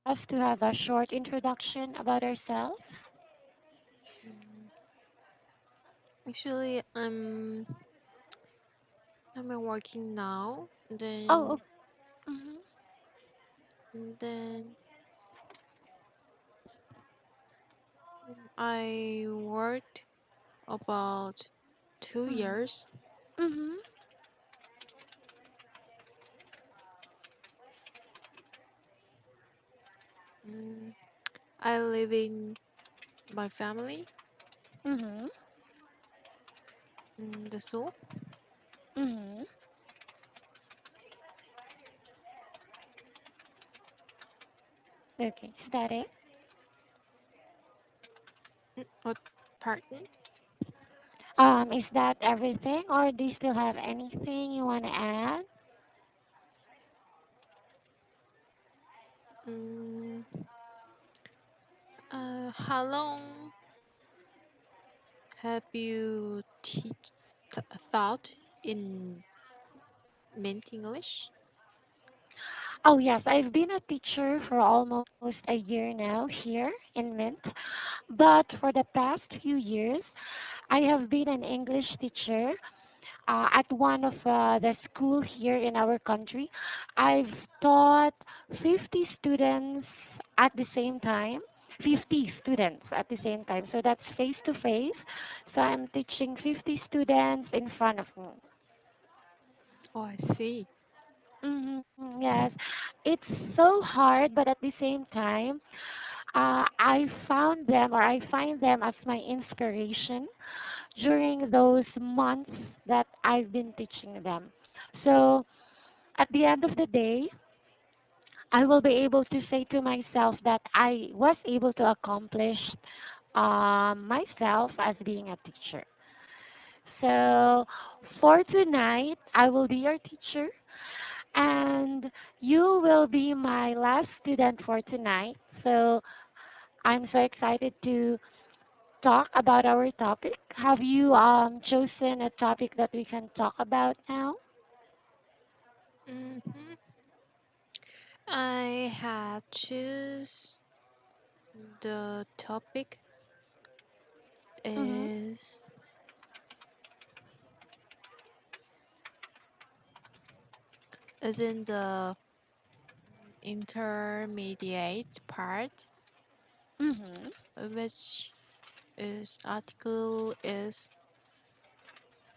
us to have a short introduction about ourselves? Mm, Actually, I'm working now. Oh, Then mm-hmm, then I worked about two mm-hmm, years. mm-hmm. Mm, I live in my family Mm-hmm. in the zoo. Mm-hmm. Okay, is that it? What pardon? Is that everything, or do you still have anything you want to add? Mm, how long have you thought in Mint English? Oh yes, I've been a teacher for almost a year now here in Mint, but for the past few years, I have been an English teacher at one of the school here in our country. I've taught 50 students at the same time. 50 students at the same time. So that's face to face. So I'm teaching 50 students in front of me. Oh, I see. Yes, it's so hard, but at the same time, I found them or I find them as my inspiration during those months that I've been teaching them. So at the end of the day, I will be able to say to myself that I was able to accomplish myself as being a teacher. So for tonight, I will be your teacher, and you will be my last student for tonight. So I'm so excited to talk about our topic. Have you chosen a topic that we can talk about now? hmm I had choose the topic Mhm. is in the intermediate part, Mhm. which is article is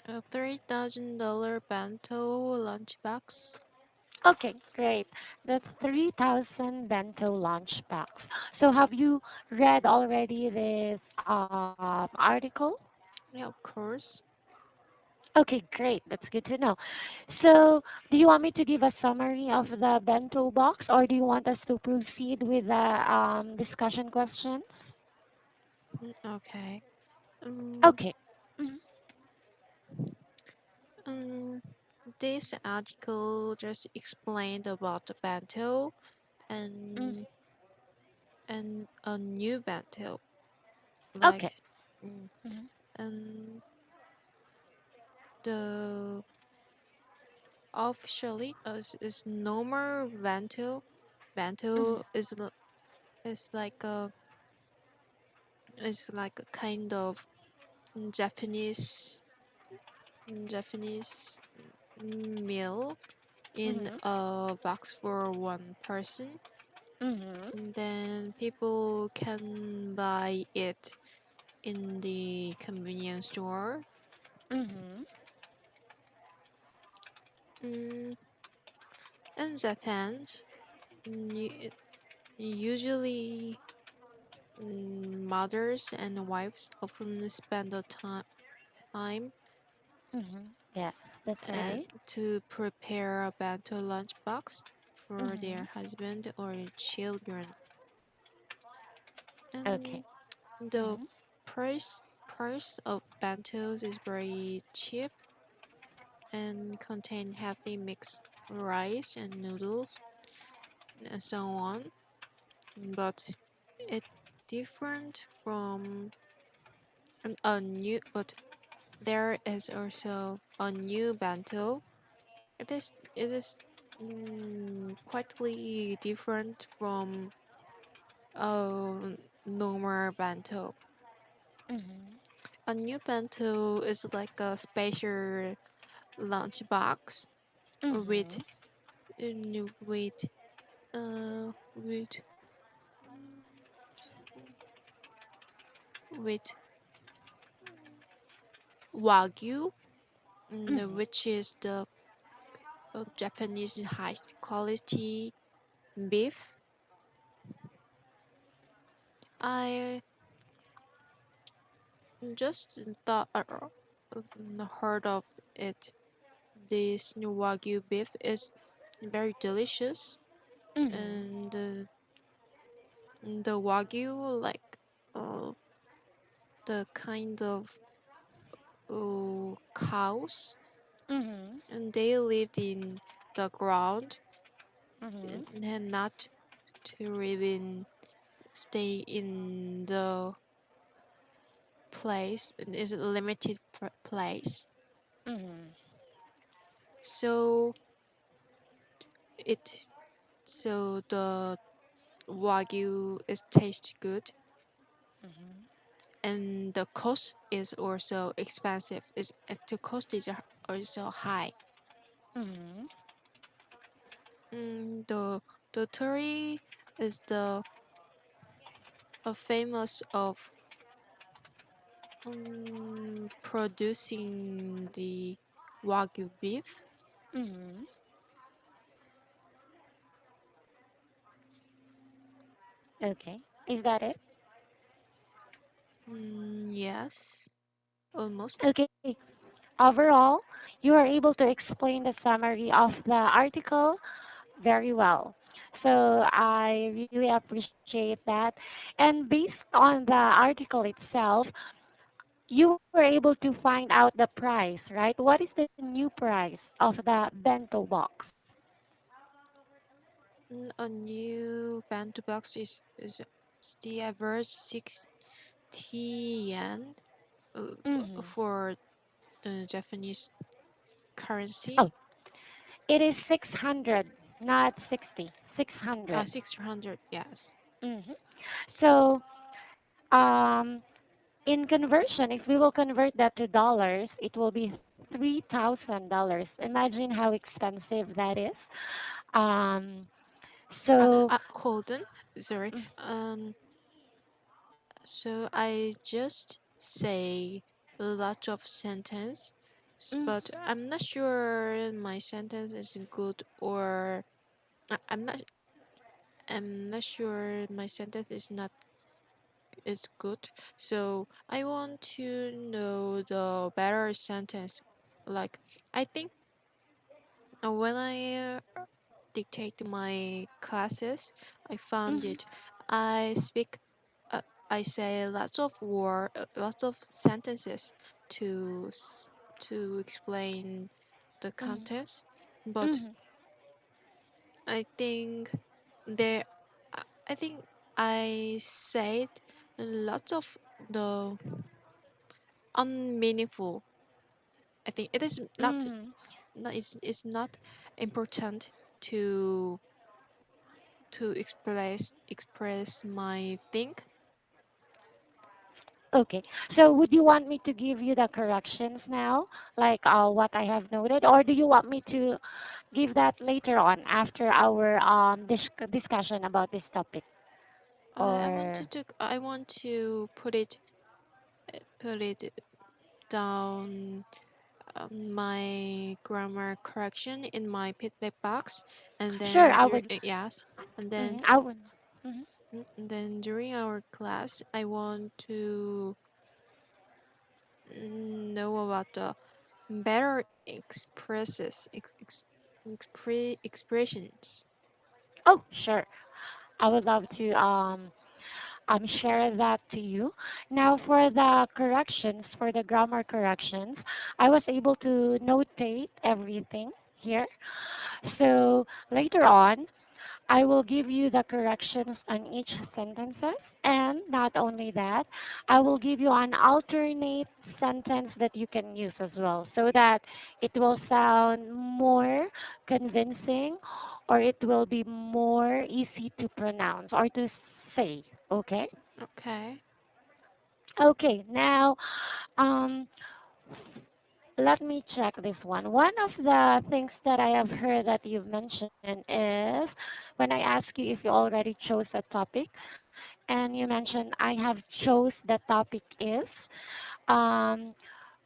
a $3,000 bento lunchbox. Okay, great. That's 3,000 bento lunch packs. So have you read already this article? Yeah, of course. Okay, great. That's good to know. So, do you want me to give a summary of the bento box, or do you want us to proceed with the discussion questions? Okay. Um, Okay. Mhm. um, this article just explained about the bento Mhm. and a new bento, Okay. like mm, Mhm. and the officially is normal bento. Mhm. Bento is like a kind of Japanese Japanese meal in Mhm. a box for one person. Mhm. And then people can buy it in the convenience store. Mhm. Mm, in Japan, u- usually mothers and wives often spend the time Mhm. Yes, that's and right. to prepare a bento lunchbox for their Mhm. husband or children. Okay. And the Mhm. price of bentos is very cheap and contain healthy mixed rice and noodles and so on. But it different from a new but there is also a new bento. It is quietly different from Oh, normal bento. Mhm. A new bento is like a special lunch box with Mhm. with with with wagyu, Mhm. which is the Japanese high quality beef. I just thought heard of it. This new wagyu beef is very delicious, Mhm. and the wagyu like uh, the kind of cows, Mhm. and they lived in the ground Mhm. and not to even stay in the place. Is a limited place, Mhm. so it so the wagyu is taste good, Mhm. and the cost is also expensive. Is the cost is also high. Mhm. The Torii is the famous of producing the wagyu beef. Mhm. Okay. Is that it? Yes, almost. Okay. Overall, you are able to explain the summary of the article very well. So I really appreciate that. And based on the article itself, you were able to find out the price, right? What is the new price of the bento box? A new bento box is the average 60 yen Mm-hmm. for the Japanese Oh, currency. it is 600, not 60. 600. 600, yes. Mm-hmm. So, um, in conversion, if we will convert that to dollars, it will be $3,000. Imagine how expensive that is. Um, so, Hold on, sorry. mm, So I just say a lot of sentence, mm, but I'm not sure my sentence is good or I- I'm not I'm not sure my sentence is good. So I want to know the better sentence. Like I think when I dictate my classes, I found mm, it. I speak, I say lots of sentences to to explain the mm, contents, but mm. I think there, I think I said lots of the unmeaningful. I think it is not, Mm. not it's not important to express my think. Okay. So would you want me to give you the corrections now, like what I have noted, or do you want me to give that later on after our discussion about this topic? Or I want to put it down, my grammar correction in my feedback box, and sure, then I would. yes, and then I would. Mhm. during our class, I want to know about the better expressions. Oh, sure. I would love to share that to you. Now, for the corrections, for the grammar corrections, I was able to notate everything here. So later on, I will give you the corrections on each sentences, and not only that, I will give you an alternate sentence that you can use as well, so that it will sound more convincing, or it will be more easy to pronounce or to say. Okay? Okay. Okay, now um, let me check this one. One of the things that I have heard that you've mentioned is when I ask you if you already chose a topic, and you mentioned I have chose the topic is um,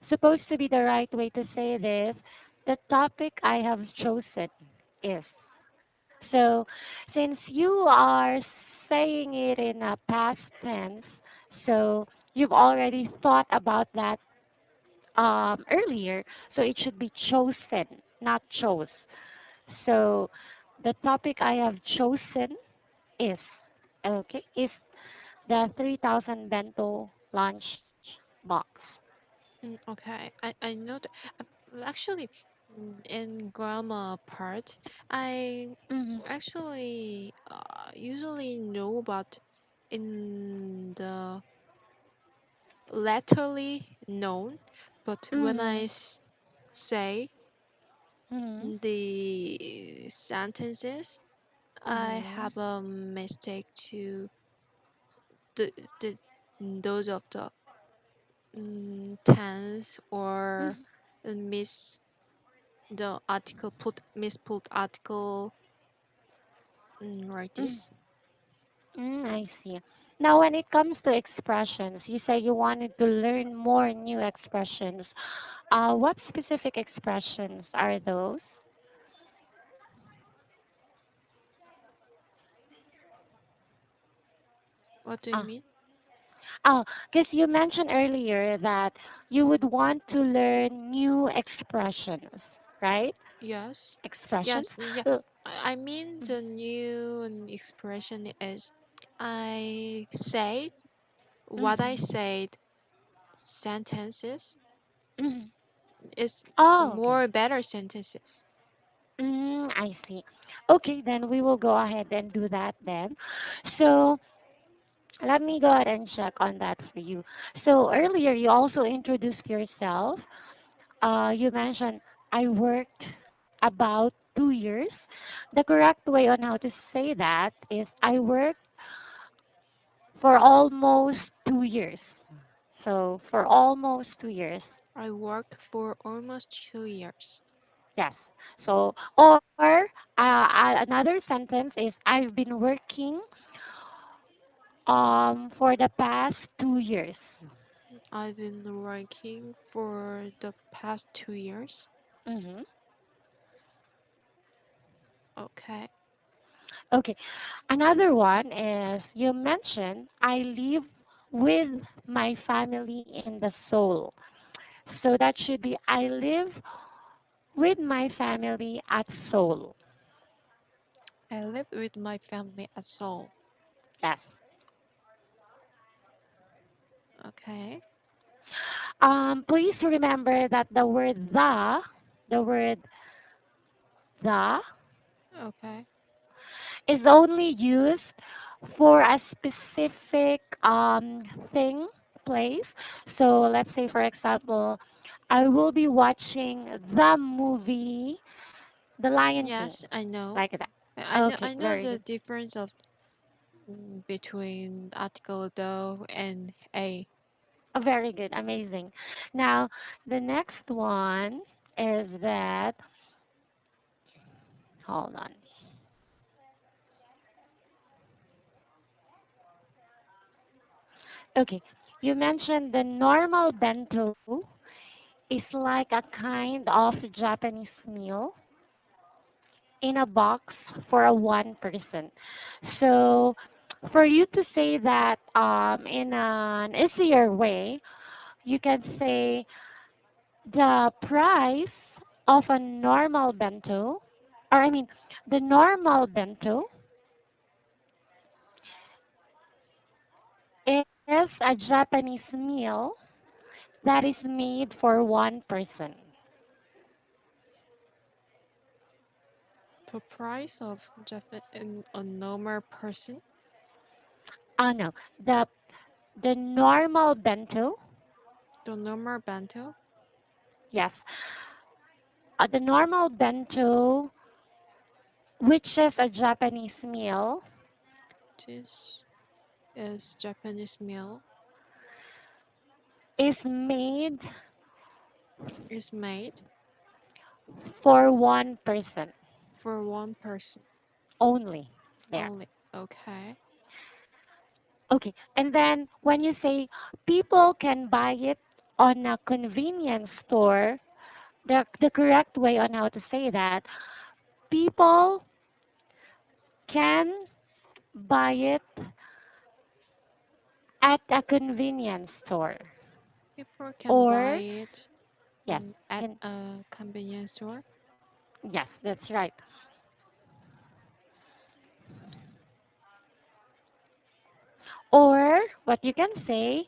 supposed to be the right way to say this. The topic I have chosen is. So, since you are saying it in a past tense, so you've already thought about that earlier, so it should be chosen, not chose. So, the topic I have chosen is, okay, is the 3000 bento lunch box. Okay. I know that actually in grammar part, I Mm-hmm. actually usually know about in the laterally known, but when Mm-hmm. say Mm-hmm. the sentences, I Mm-hmm. have a mistake to the the those of the tense or miss the article put misput article like Mm-hmm. this. I see. Now, when it comes to expressions, you say you wanted to learn more new expressions. What specific expressions are those? What do you Ah, mean? oh, because you mentioned earlier that you would want to learn new expressions, right? Yes. Expressions. Yes, yeah. Uh, I mean the new expression is I said what I mm-hmm. said sentences Mm-hmm. is Oh, okay. more better sentences. I see. Okay, then we will go ahead and do that then. So let me go ahead and check on that for you. So earlier you also introduced yourself. You mentioned I worked about 2 years. The correct way on how to say that is I worked for almost 2 years. So for almost 2 years. I worked for almost 2 years. Yes. So or another sentence is I've been working for the past 2 years. I've been working for the past 2 years. Mm-hmm. Okay. Okay. Another one is you mentioned I live with my family in the soul. So that should be I live with my family at Seoul. I live with my family at Seoul. Yes. Okay. Please remember that the word the, Okay. is only used for a specific thing, place. So let's say, for example, I will be watching the movie The Lion King, Yes, I know. like that. I Okay, know very the good. difference of between article though and a. Very good, amazing. Now, the next one is that, hold on. Okay, you mentioned the normal bento is like a kind of Japanese meal in a box for a one person. So, for you to say that in an easier way, you can say the price of a normal bento, or I mean, the normal bento is a Japanese meal that is made for one person. The price of a normal person. No, the the normal bento, The normal bento. yes, the normal bento, which is a Japanese meal, This. Is Japanese meal Is made is made for one person for one person only. There. only. Okay. Okay. And then when you say people can buy it on a convenience store, the correct way on how to say that, people can buy it at a convenience store. People can buy Or it yes, at can a convenience store. yes, that's right. Or what you can say,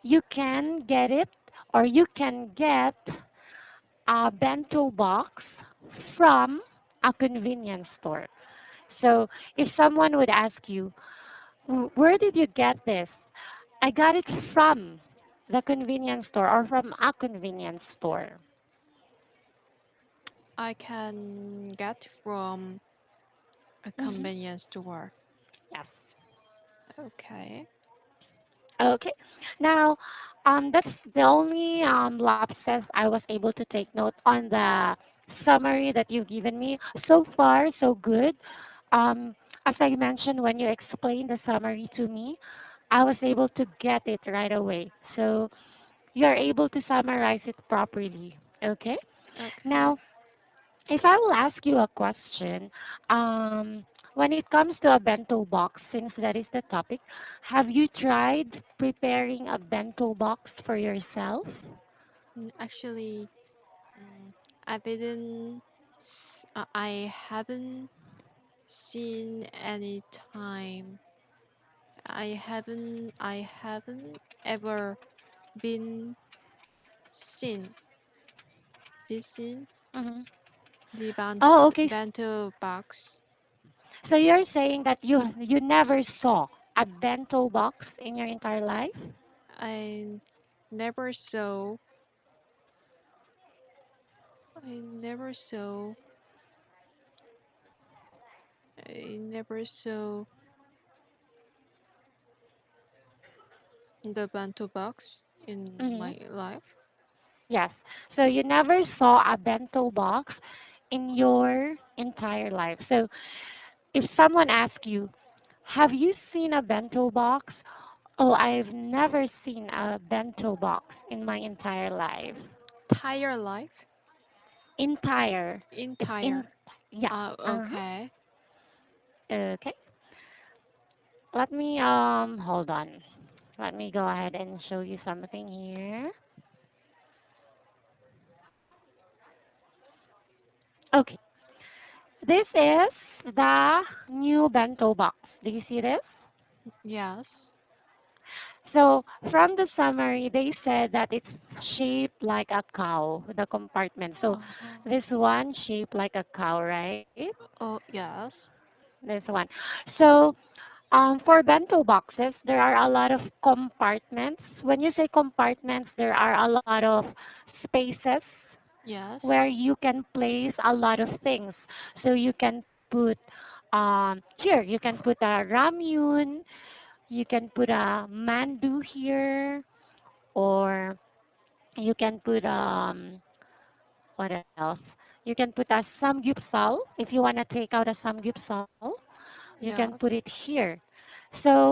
you can get it or you can get a bento box from a convenience store. So if someone would ask you, Where did you get this?" I got it from the convenience store or from a convenience store. I can get from a Hmm. convenience store. Yes. Okay. Okay. Now, that's the only lapses I was able to take note on the summary that you've given me. So far, so good. As I mentioned, when you explained the summary to me, I was able to get it right away. So you're able to summarize it properly. Okay. Okay. Now, if I will ask you a question, um, when it comes to a bento box, since that is the topic, have you tried preparing a bento box for yourself? Actually, mm, I didn't. I haven't seen any time. I haven't ever been seen. Been seen Hmm. the Oh, okay. bento box. So you're saying that you never saw a bento box in your entire life? I never saw. I never saw. I never saw the bento box in Hmm. my life. Yes. So you never saw a bento box in your entire life. So if someone asks you, have you seen a bento box? Oh, I've never seen a bento box in my entire life. Entire life. Entire. It's in, Entire. yeah. Uh-huh. Okay. Okay. Let me, hold on. Let me go ahead and show you something here. Okay. This is the new bento box. Do you see this? Yes. So from the summary, they said that it's shaped like a cow, the compartment. So Uh-huh. this one shaped like a cow, right? Oh, yes. This one. So for bento boxes, there are a lot of compartments. When you say compartments, there are a lot of spaces where Yes. you can place a lot of things. So you can put here you can put a ramyun, you can put a mandu here, or you can put what else? You can put a samgyeopsal if you want to take out a samgyeopsal. You can put it Yes. here. So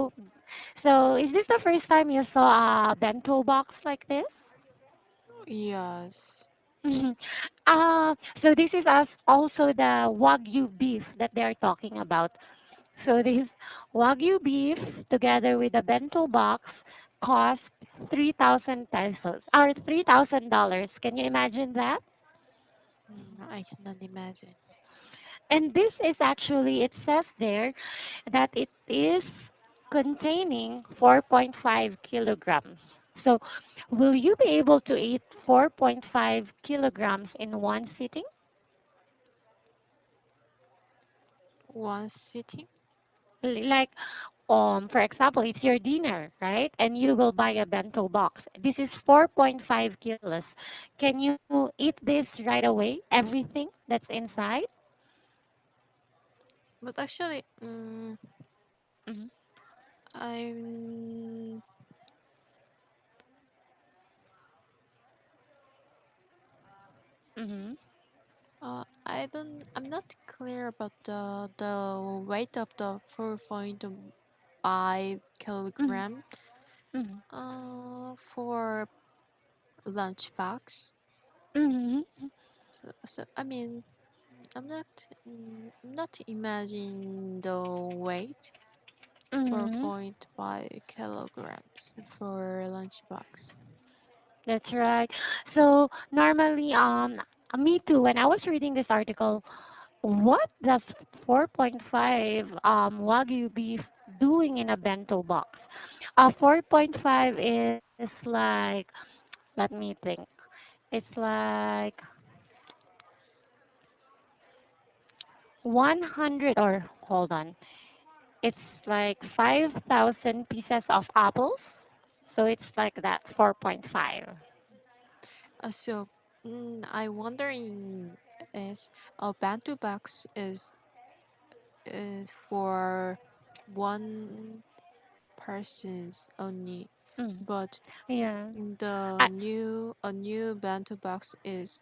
is this the first time you saw a bento box like this? Yes. Mhm. So this is also the wagyu beef that they are talking about. So this wagyu beef together with the bento box cost 3,000 pesos or $3,000. Can you imagine that? I cannot imagine. And this is actually, it says there that it is containing 4.5 kilograms. So, will you be able to eat 4.5 kilograms in one sitting? One sitting? Like, for example, it's your dinner, right? And you will buy a bento box. This is 4.5 kilos. Can you eat this right away? Everything that's inside? But actually, Mhm. I'm Mm-hmm. I'm not clear about the weight of the 4.5 Mm-hmm. kilogram Mm-hmm. for lunchbox. Mm-hmm. So I mean I'm not imagining the weight Mm-hmm. 4.5 kilograms for lunchbox. That's right. So normally, me too. When I was reading this article, what does 4.5 wagyu beef doing in a bento box? 4.5 is like, let me think. It's like 100, or hold on. It's like 5,000 pieces of apples. So it's like that, 4.5. So I wondering is a bento box is for one persons only, Mm. but Yeah. the I, new a new bento box is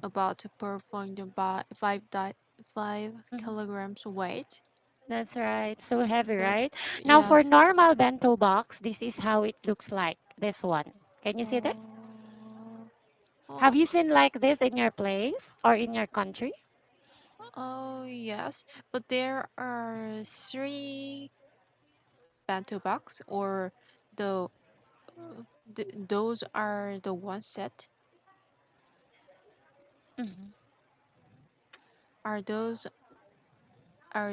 about 4.5 mhm. kilograms weight. That's right. So heavy, So, right? Now for yes. normal bento box, this is how it looks like. This one. Can you see this? Uh, Have oh, you seen like this in your place or in your country? oh yes, but there are three bento box, or the, those are the one set. Hmm. Are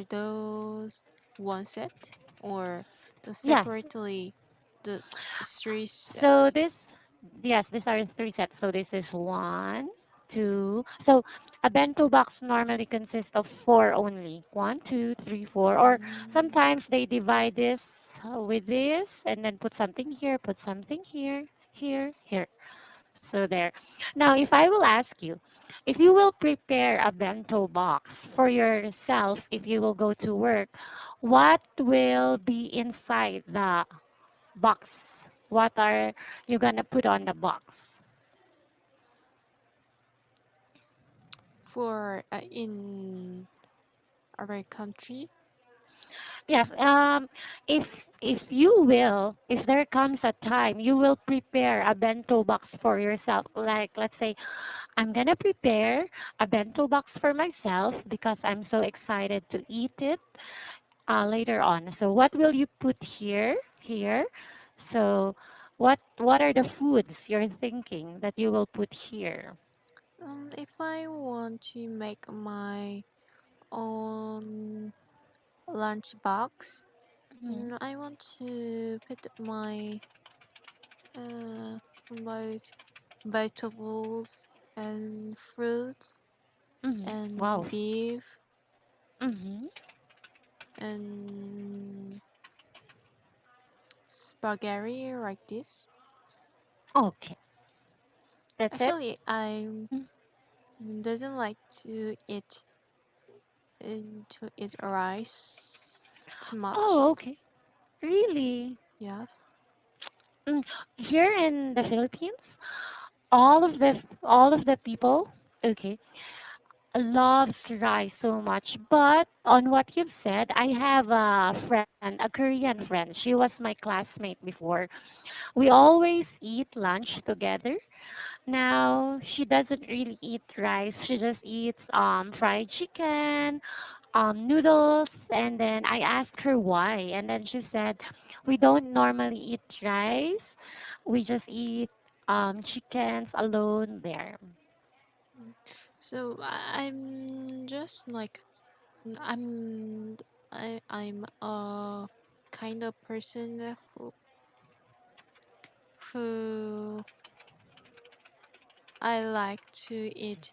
those one set, or the Yes. separately the three So set? this, yes, these are three sets. So this is one, two. So a bento box normally consists of four only. One, two, three, four. Or Mm, sometimes they divide this with this and then put something here, put something here, here, here. So there. Now, if I will ask you, if you will prepare a bento box for yourself, if you will go to work, what will be inside the box? What are you gonna put on the box? for in our country. Yes. If you will, if there comes a time you will prepare a bento box for yourself, like let's say I'm gonna prepare a bento box for myself because I'm so excited to eat it later on. So what will you put here? Here. So what are the foods you're thinking that you will put here? If I want to make my own lunchbox, Mm-hmm. I want to put uh, my vegetables and fruits Mm-hmm. and Wow. beef Mm-hmm. and spaghetti like this. Okay. That's it. Actually, I Mm. doesn't like to eat rice too Oh, much. okay. Really? Yes. Mm. Here in the Philippines, all of the people, okay, loves rice so much. But on what you've said, I have a friend, a Korean friend. She was my classmate before. We always eat lunch together. Now she doesn't really eat rice. She just eats fried chicken, noodles, and then I asked her why, and then she said, "We don't normally eat rice. We just eat chickens alone there." Mm. So I'm just like I'm I'm a kind of person who I like to eat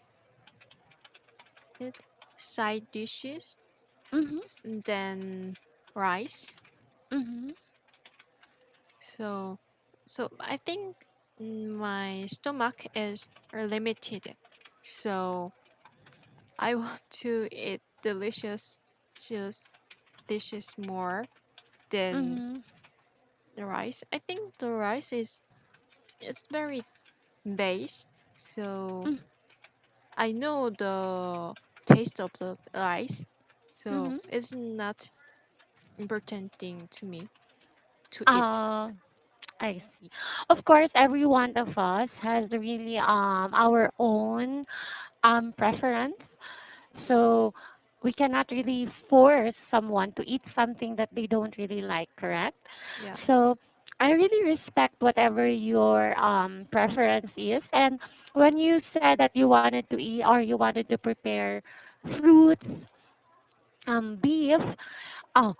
side dishes Mhm. than rice. Mhm. So I think my stomach is limited. So I want to eat delicious just dishes more. than Mhm. the rice. I think the rice is it's very base, so Mm. I know the taste of the rice, so Mhm. it's not important thing to me to eat. Uh, I see. Of course, every one of us has really our own preference. So we cannot really force someone to eat something that they don't really like, correct? So Yes. I really respect whatever your preference is. And when you said that you wanted to eat or you wanted to prepare fruits, beef, oh,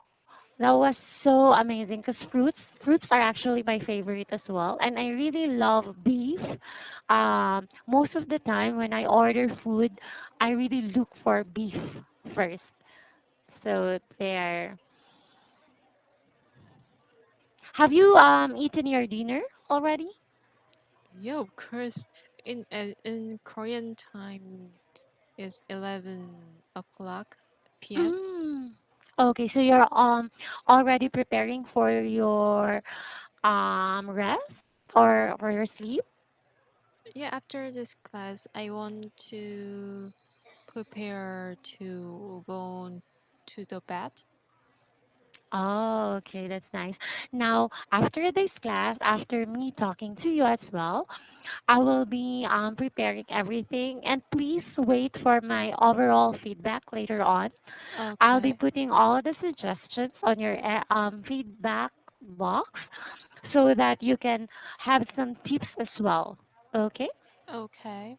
that was so amazing because fruits are actually my favorite as well, and I really love beef. Most of the time when I order food, I really look for beef first. So there. Have you eaten your dinner already? Yeah, of course. In Korean time is 11 o'clock p.m. Mm. Okay, so you're already preparing for your rest or for your sleep? Yeah, after this class, I want to prepare to go to the bed. Oh, okay, that's nice. Now, after this class, after me talking to you as well, I will be preparing everything, and please wait for my overall feedback later on. I'll be Okay, putting all the suggestions on your feedback box so that you can have some tips as well. Okay? okay,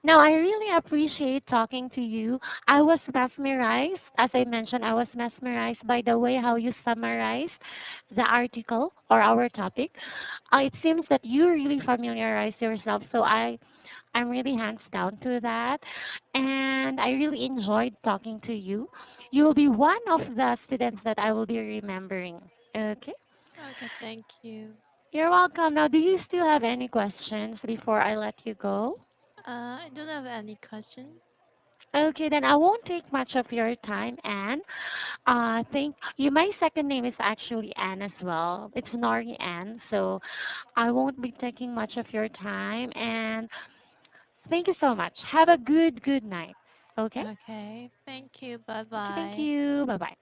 Now, I really appreciate talking to you. I was mesmerized, as I mentioned, I was mesmerized by the way how you summarized the article or our topic. It seems that you really familiarize yourself, so I'm really hands down to that. And I really enjoyed talking to you. You will be one of the students that I will be remembering. Okay? okay. Thank you. You're welcome. Now, do you still have any questions before I let you go? I don't have any question. Okay, then I won't take much of your time, Anne. Thank you. My second name is actually Anne as well. It's Nori Anne, so I won't be taking much of your time. And thank you so much. Have a good night. Okay? Okay, thank you. Bye Okay, thank bye. you. Bye bye.